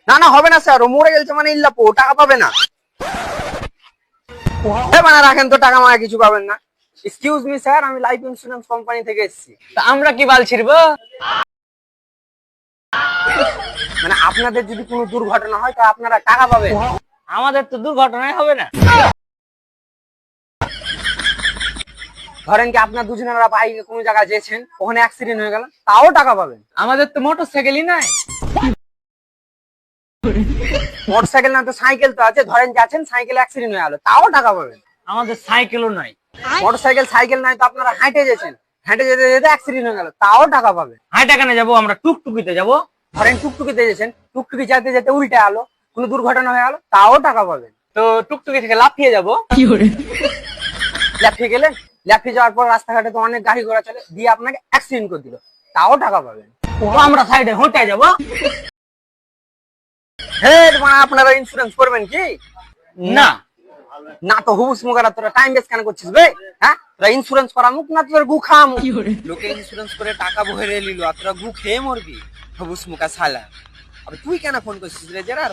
না না হবে না স্যার, ও মরে গেছে মানে ইল্লাপো, ও টাকা পাবে না। মানে রাখেন তো, টাকা মারা কিছু পাবেন না। এক্সকিউজ মি স্যার, আমি লাইফ ইন্স্যুরেন্স কোম্পানি থেকে এসেছি। তা আমরা কি বাল ছিড়বো? মানে আপনাদের যদি কোনো দুর্ঘটনা হয় তা আপনারা টাকা পাবেন। আমাদের তো দুর্ঘটনাই হবে না। ধরেন কি আপনার দুজনেরা বাইকে কোনো জায়গায় যেছেন, ওখানে অ্যাক্সিডেন্ট হয়ে গেল, তাও টাকা পাবেন। আমাদের তো মোটর সাইকেলই নাই। মোটরসাইকেল না তো সাইকেল তো আছে, ধরেন যাচ্ছেন সাইকেল অ্যাক্সিডেন্ট হয়ে গেল, তাও টাকা পাবেন। আমাদের সাইকেলও নাই। মোটরসাইকেল সাইকেল নাই তো আপনারা হেঁটে যেছেন, হেঁটে যেতে যেতে অ্যাক্সিডেন্ট হয়ে গেল, তাও টাকা পাবেন। হাইটা কেন যাবো, আমরা টুকটুকিতে যাবো। ধরেন টুকটুকিতে যেছেন, টুকটুকি যেতে যেতে উল্টে আলো, কোনো দুর্ঘটনা হয়ে গেল, তাও টাকা পাবেন। তো টুকটুকি থেকে লাফিয়ে যাবো। লাফিয়ে গেলেন, লাফিয়ে যাওয়ার পর রাস্তাঘাটে তো অনেক গাড়ি ঘোড়া চলে, দিয়ে আপনাকে অ্যাক্সিডেন্ট করে দিল, তাও টাকা পাবেন। তো আমরা সাইডে হেঁটে যাবো। মানে আপনারা ইন্স্যুরেন্স করবেন কি? না, না তো হুবুস মুগারা, তোরা টাইম বেস্ট কেন করছিস বে? হ্যাঁ, তোরা ইন্স্যুরেন্স করা মুখ না তোর গু খামু। লোকে ইন্স্যুরেন্স করে টাকা ভরে নিল, আর তোরা গু খেয়ে মরবি। হুবুস মুকা শালা। আবে তুই কেন ফোন করছিস রে? যারা